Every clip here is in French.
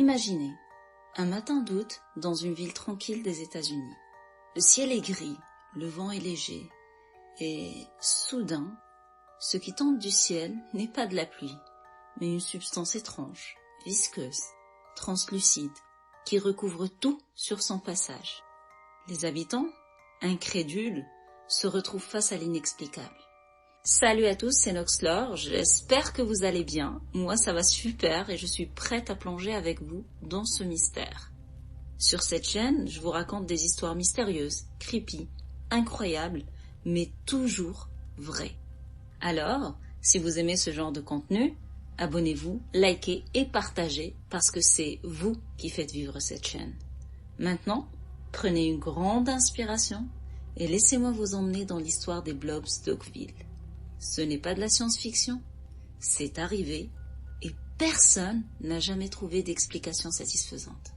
Imaginez, un matin d'août dans une ville tranquille des États-Unis. Le ciel est gris, le vent est léger, et soudain, ce qui tombe du ciel n'est pas de la pluie, mais une substance étrange, visqueuse, translucide, qui recouvre tout sur son passage. Les habitants, incrédules, se retrouvent face à l'inexplicable. Salut à tous, c'est Noxlore, j'espère que vous allez bien. Moi ça va super et je suis prête à plonger avec vous dans ce mystère. Sur cette chaîne, je vous raconte des histoires mystérieuses, creepy, incroyables, mais toujours vraies. Alors, si vous aimez ce genre de contenu, abonnez-vous, likez et partagez parce que c'est vous qui faites vivre cette chaîne. Maintenant, prenez une grande inspiration et laissez-moi vous emmener dans l'histoire des Blobs d'Oakville. Ce n'est pas de la science-fiction, c'est arrivé et personne n'a jamais trouvé d'explication satisfaisante.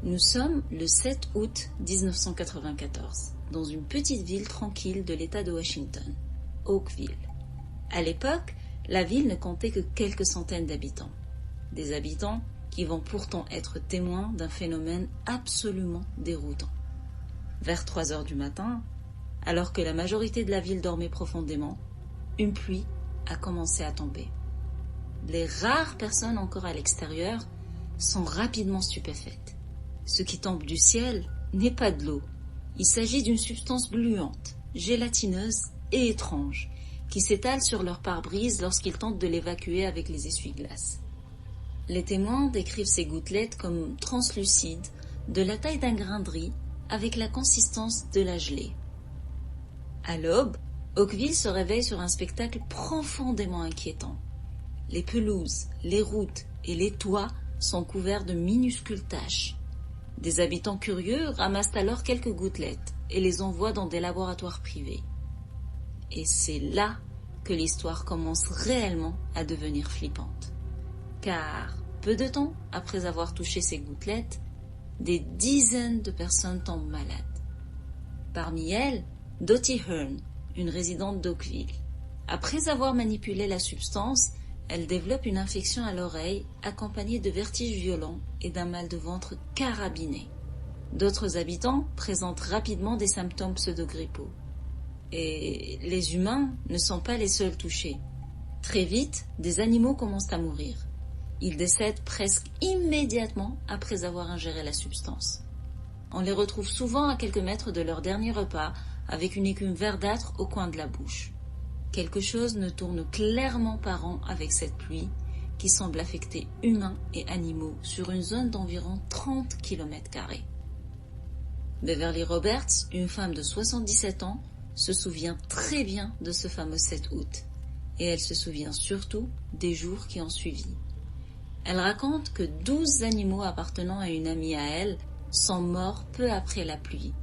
Nous sommes le 7 août 1994, dans une petite ville tranquille de l'État de Washington, Oakville. À l'époque, la ville ne comptait que quelques centaines d'habitants. Des habitants qui vont pourtant être témoins d'un phénomène absolument déroutant. Vers 3 heures du matin, alors que la majorité de la ville dormait profondément, une pluie a commencé à tomber. Les rares personnes encore à l'extérieur sont rapidement stupéfaites. Ce qui tombe du ciel n'est pas de l'eau. Il s'agit d'une substance gluante, gélatineuse et étrange, qui s'étale sur leur pare-brise lorsqu'ils tentent de l'évacuer avec les essuie-glaces. Les témoins décrivent ces gouttelettes comme translucides, de la taille d'un grain de riz, avec la consistance de la gelée. À l'aube, Oakville se réveille sur un spectacle profondément inquiétant. Les pelouses, les routes et les toits sont couverts de minuscules taches. Des habitants curieux ramassent alors quelques gouttelettes et les envoient dans des laboratoires privés. Et c'est là que l'histoire commence réellement à devenir flippante. Car, peu de temps après avoir touché ces gouttelettes, des dizaines de personnes tombent malades. Parmi elles, Dottie Hearn, une résidente d'Oakville. Après avoir manipulé la substance, elle développe une infection à l'oreille accompagnée de vertiges violents et d'un mal de ventre carabiné. D'autres habitants présentent rapidement des symptômes pseudo-grippaux. Et les humains ne sont pas les seuls touchés. Très vite, des animaux commencent à mourir. Ils décèdent presque immédiatement après avoir ingéré la substance. On les retrouve souvent à quelques mètres de leur dernier repas avec une écume verdâtre au coin de la bouche. Quelque chose ne tourne clairement pas rond avec cette pluie qui semble affecter humains et animaux sur une zone d'environ 30 km². Beverly Roberts, une femme de 77 ans, se souvient très bien de ce fameux 7 août et elle se souvient surtout des jours qui ont suivi. Elle raconte que 12 animaux appartenant à une amie à elle sont morts peu après la pluie.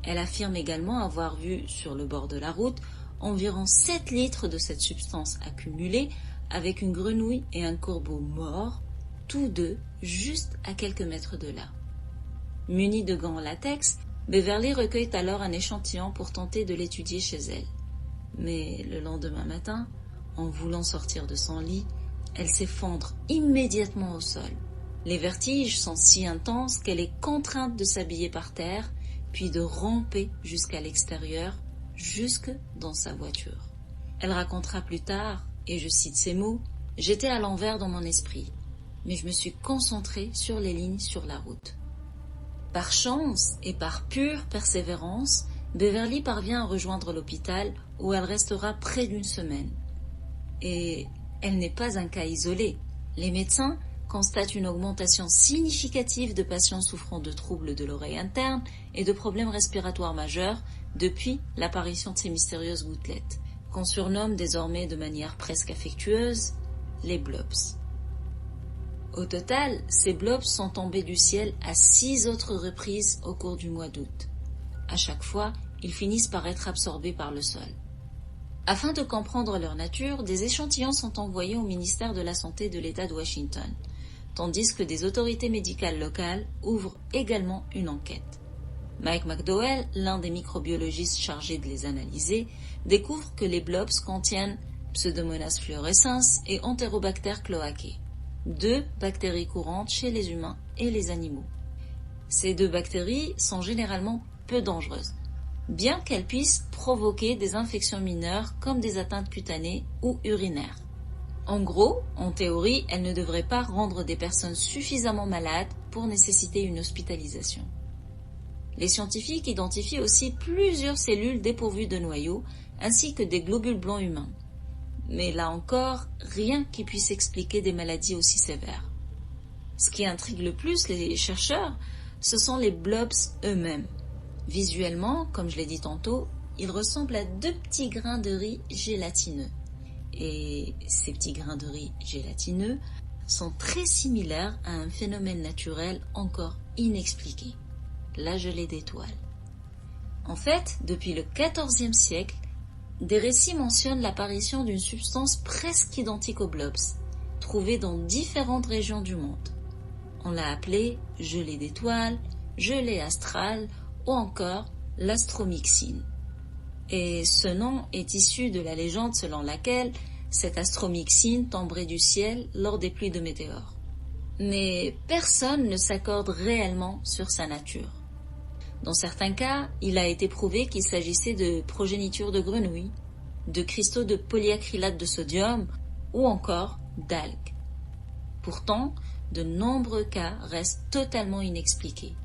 Elle affirme également avoir vu sur le bord de la route environ 7 litres de cette substance accumulée avec une grenouille et un corbeau morts, tous deux juste à quelques mètres de là. Munie de gants en latex, Beverly recueille alors un échantillon pour tenter de l'étudier chez elle. Mais le lendemain matin, en voulant sortir de son lit, elle s'effondre immédiatement au sol. Les vertiges sont si intenses qu'elle est contrainte de s'habiller par terre, puis de ramper jusqu'à l'extérieur, jusque dans sa voiture. Elle racontera plus tard, et je cite ces mots, « J'étais à l'envers dans mon esprit, mais je me suis concentrée sur les lignes sur la route. » Par chance et par pure persévérance, Beverly parvient à rejoindre l'hôpital où elle restera près d'1 semaine. Et elle n'est pas un cas isolé. Les médecins constatent une augmentation significative de patients souffrant de troubles de l'oreille interne et de problèmes respiratoires majeurs depuis l'apparition de ces mystérieuses gouttelettes, qu'on surnomme désormais de manière presque affectueuse les blobs. Au total, ces blobs sont tombés du ciel à 6 autres reprises au cours du mois d'août. À chaque fois, ils finissent par être absorbés par le sol. Afin de comprendre leur nature, des échantillons sont envoyés au ministère de la Santé de l'État de Washington, tandis que des autorités médicales locales ouvrent également une enquête. Mike McDowell, l'un des microbiologistes chargés de les analyser, découvre que les blobs contiennent Pseudomonas fluorescens et Enterobacter cloacae, 2 bactéries courantes chez les humains et les animaux. Ces 2 bactéries sont généralement peu dangereuses, bien qu'elles puissent provoquer des infections mineures comme des atteintes cutanées ou urinaires. En gros, en théorie, elles ne devraient pas rendre des personnes suffisamment malades pour nécessiter une hospitalisation. Les scientifiques identifient aussi plusieurs cellules dépourvues de noyaux ainsi que des globules blancs humains. Mais là encore, rien qui puisse expliquer des maladies aussi sévères. Ce qui intrigue le plus les chercheurs, ce sont les blobs eux-mêmes. Visuellement, comme je l'ai dit tantôt, ils ressemblent à 2 petits grains de riz gélatineux. Et ces petits grains de riz gélatineux sont très similaires à un phénomène naturel encore inexpliqué, la gelée d'étoiles. En fait, depuis le XIVe siècle, des récits mentionnent l'apparition d'une substance presque identique aux blobs, trouvée dans différentes régions du monde. On l'a appelée gelée d'étoiles, gelée astrale ou encore l'astromyxine. Et ce nom est issu de la légende selon laquelle cette astromyxine tomberait du ciel lors des pluies de météores. Mais personne ne s'accorde réellement sur sa nature. Dans certains cas, il a été prouvé qu'il s'agissait de progéniture de grenouilles, de cristaux de polyacrylate de sodium ou encore d'algues. Pourtant, de nombreux cas restent totalement inexpliqués,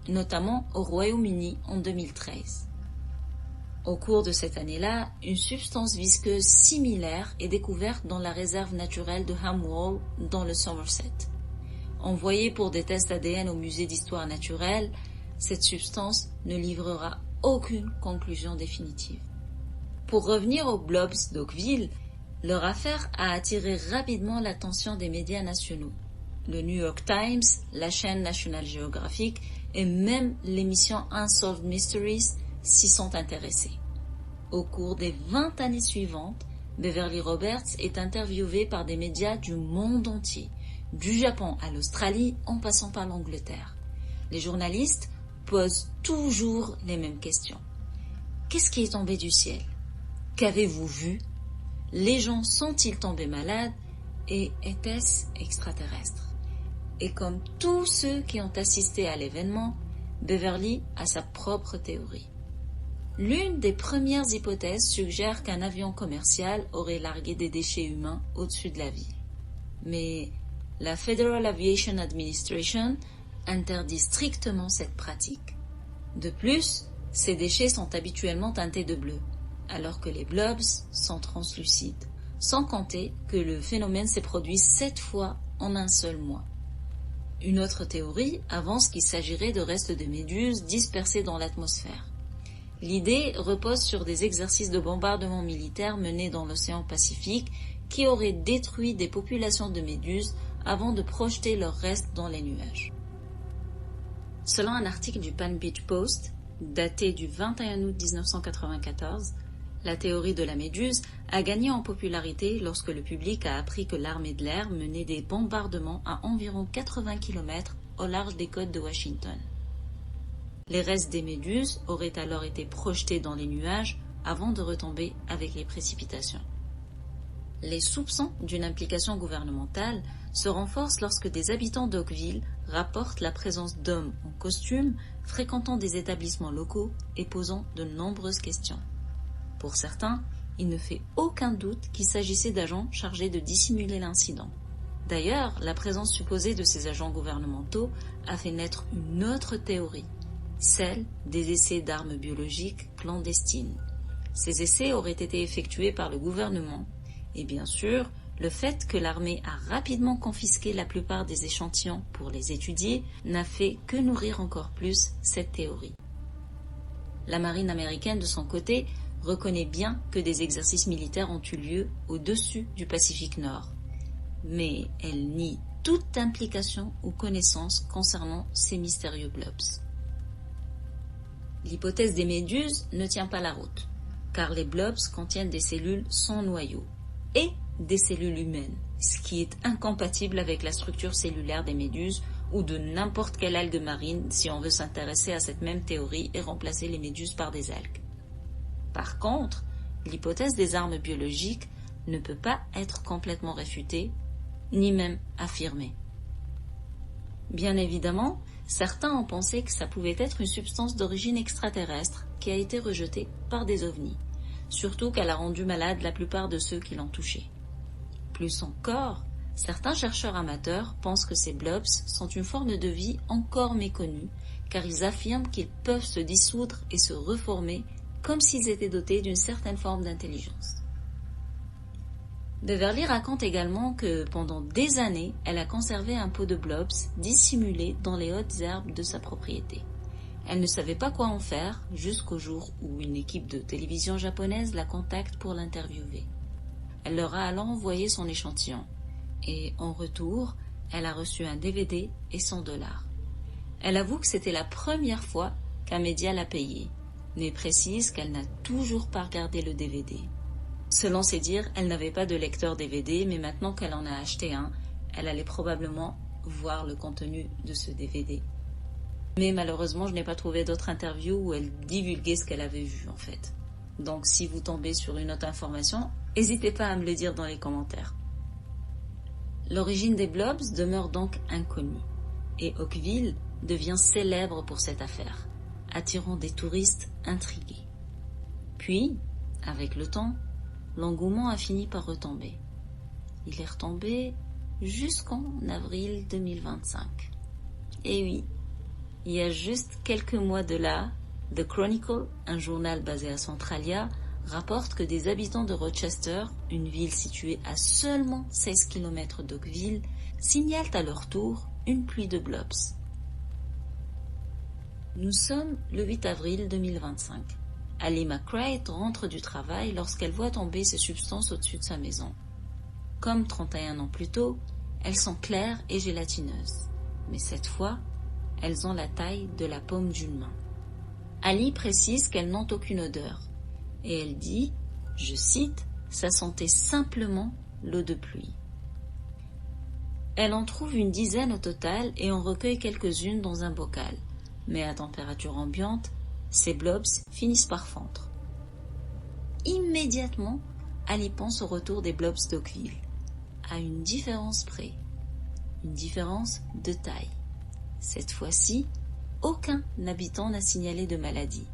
notamment au Royaume-Uni en 2013. Au cours de cette année-là, une substance visqueuse similaire est découverte dans la réserve naturelle de Ham Wall dans le Somerset. Envoyée pour des tests ADN au musée d'histoire naturelle, cette substance ne livrera aucune conclusion définitive. Pour revenir aux blobs d'Oakville, leur affaire a attiré rapidement l'attention des médias nationaux. Le New York Times, la chaîne National Geographic et même l'émission Unsolved Mysteries s'y sont intéressés. Au cours des 20 années suivantes, Beverly Roberts est interviewée par des médias du monde entier, du Japon à l'Australie en passant par l'Angleterre. Les journalistes posent toujours les mêmes questions. Qu'est-ce qui est tombé du ciel? Qu'avez-vous vu? Les gens sont-ils tombés malades? Et était-ce extraterrestre? Et comme tous ceux qui ont assisté à l'événement, Beverly a sa propre théorie. L'une des premières hypothèses suggère qu'un avion commercial aurait largué des déchets humains au-dessus de la ville. Mais la Federal Aviation Administration interdit strictement cette pratique. De plus, ces déchets sont habituellement teintés de bleu, alors que les blobs sont translucides, sans compter que le phénomène s'est produit 7 fois en un seul mois. Une autre théorie avance qu'il s'agirait de restes de méduses dispersés dans l'atmosphère. L'idée repose sur des exercices de bombardement militaire menés dans l'océan Pacifique qui auraient détruit des populations de méduses avant de projeter leurs restes dans les nuages. Selon un article du Palm Beach Post, daté du 21 août 1994, la théorie de la méduse a gagné en popularité lorsque le public a appris que l'armée de l'air menait des bombardements à environ 80 km au large des côtes de Washington. Les restes des méduses auraient alors été projetés dans les nuages avant de retomber avec les précipitations. Les soupçons d'une implication gouvernementale se renforcent lorsque des habitants d'Oakville rapportent la présence d'hommes en costume fréquentant des établissements locaux et posant de nombreuses questions. Pour certains, il ne fait aucun doute qu'il s'agissait d'agents chargés de dissimuler l'incident. D'ailleurs, la présence supposée de ces agents gouvernementaux a fait naître une autre théorie, celle des essais d'armes biologiques clandestines. Ces essais auraient été effectués par le gouvernement, et bien sûr, le fait que l'armée a rapidement confisqué la plupart des échantillons pour les étudier n'a fait que nourrir encore plus cette théorie. La marine américaine, de son côté, reconnaît bien que des exercices militaires ont eu lieu au-dessus du Pacifique Nord. Mais elle nie toute implication ou connaissance concernant ces mystérieux blobs. L'hypothèse des méduses ne tient pas la route, car les blobs contiennent des cellules sans noyau et des cellules humaines, ce qui est incompatible avec la structure cellulaire des méduses ou de n'importe quelle algue marine si on veut s'intéresser à cette même théorie et remplacer les méduses par des algues. Par contre, l'hypothèse des armes biologiques ne peut pas être complètement réfutée, ni même affirmée. Bien évidemment, certains ont pensé que ça pouvait être une substance d'origine extraterrestre qui a été rejetée par des ovnis, surtout qu'elle a rendu malade la plupart de ceux qui l'ont touchée. Plus encore, certains chercheurs amateurs pensent que ces blobs sont une forme de vie encore méconnue, car ils affirment qu'ils peuvent se dissoudre et se reformer comme s'ils étaient dotés d'une certaine forme d'intelligence. Beverly raconte également que pendant des années, elle a conservé un pot de blobs dissimulé dans les hautes herbes de sa propriété. Elle ne savait pas quoi en faire jusqu'au jour où une équipe de télévision japonaise la contacte pour l'interviewer. Elle leur a alors envoyé son échantillon et en retour, elle a reçu un DVD et $100. Elle avoue que c'était la première fois qu'un média l'a payée, mais précise qu'elle n'a toujours pas regardé le DVD. Selon ses dires, elle n'avait pas de lecteur DVD, mais maintenant qu'elle en a acheté un, elle allait probablement voir le contenu de ce DVD. Mais malheureusement, je n'ai pas trouvé d'autres interviews où elle divulguait ce qu'elle avait vu en fait. Donc si vous tombez sur une autre information, n'hésitez pas à me le dire dans les commentaires. L'origine des blobs demeure donc inconnue, et Oakville devient célèbre pour cette affaire, attirant des touristes intrigués. Puis, avec le temps, l'engouement a fini par retomber. Il est retombé jusqu'en avril 2025. Et oui, il y a juste quelques mois de là, The Chronicle, un journal basé à Centralia, rapporte que des habitants de Rochester, une ville située à seulement 16 km d'Oakville, signalent à leur tour une pluie de blobs. Nous sommes le 8 avril 2025. Ali McCreight rentre du travail lorsqu'elle voit tomber ces substances au-dessus de sa maison. Comme 31 ans plus tôt, elles sont claires et gélatineuses. Mais cette fois, elles ont la taille de la paume d'une main. Ali précise qu'elles n'ont aucune odeur. Et elle dit, je cite, « ça sentait simplement l'eau de pluie ». Elle en trouve une dizaine au total et en recueille quelques-unes dans un bocal. Mais à température ambiante, ces blobs finissent par fondre. Immédiatement, Ali pense au retour des blobs d'Oakville, à une différence près, une différence de taille. Cette fois-ci, aucun habitant n'a signalé de maladie.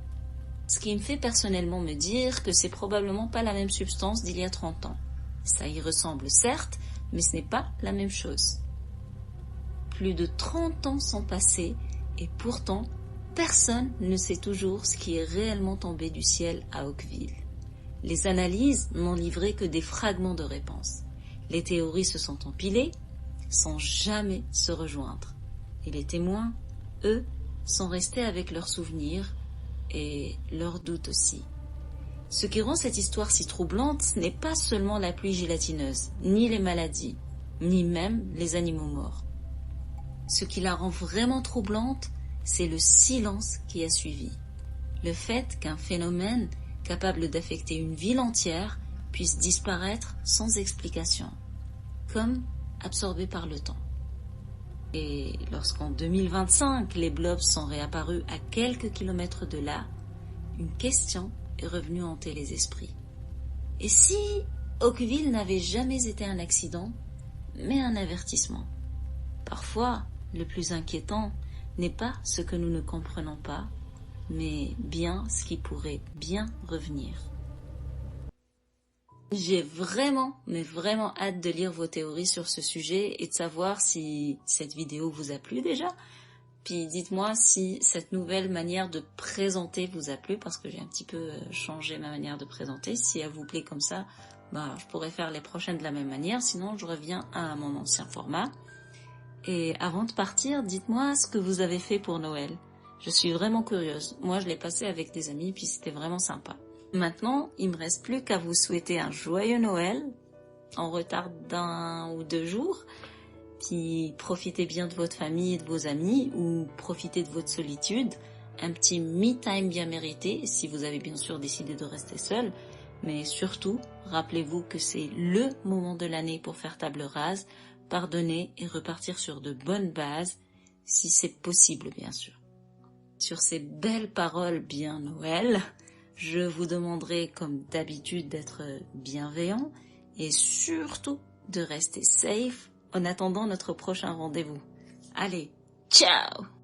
Ce qui me fait personnellement me dire que c'est probablement pas la même substance d'il y a 30 ans. Ça y ressemble certes, mais ce n'est pas la même chose. Plus de 30 ans sont passés et pourtant, personne ne sait toujours ce qui est réellement tombé du ciel à Oakville. Les analyses n'ont livré que des fragments de réponses. Les théories se sont empilées sans jamais se rejoindre. Et les témoins, eux, sont restés avec leurs souvenirs et leurs doutes aussi. Ce qui rend cette histoire si troublante, ce n'est pas seulement la pluie gélatineuse, ni les maladies, ni même les animaux morts. Ce qui la rend vraiment troublante, c'est le silence qui a suivi. Le fait qu'un phénomène capable d'affecter une ville entière puisse disparaître sans explication, comme absorbé par le temps. Et lorsqu'en 2025, les blobs sont réapparus à quelques kilomètres de là, une question est revenue hanter les esprits. Et si Oakville n'avait jamais été un accident, mais un avertissement? Parfois, le plus inquiétant n'est pas ce que nous ne comprenons pas, mais bien ce qui pourrait bien revenir. J'ai vraiment, mais vraiment hâte de lire vos théories sur ce sujet et de savoir si cette vidéo vous a plu déjà. Puis dites-moi si cette nouvelle manière de présenter vous a plu, parce que j'ai un petit peu changé ma manière de présenter. Si elle vous plaît comme ça, je pourrais faire les prochaines de la même manière, sinon je reviens à mon ancien format. Et avant de partir, dites-moi ce que vous avez fait pour Noël. Je suis vraiment curieuse. Moi, je l'ai passé avec des amis, puis c'était vraiment sympa. Maintenant, il me reste plus qu'à vous souhaiter un joyeux Noël, en retard d'1 ou 2 jours. Puis profitez bien de votre famille et de vos amis, ou profitez de votre solitude. Un petit me-time bien mérité, si vous avez bien sûr décidé de rester seul. Mais surtout, rappelez-vous que c'est le moment de l'année pour faire table rase, pardonner et repartir sur de bonnes bases, si c'est possible bien sûr. Sur ces belles paroles bien Noël, je vous demanderai comme d'habitude d'être bienveillant et surtout de rester safe en attendant notre prochain rendez-vous. Allez, ciao!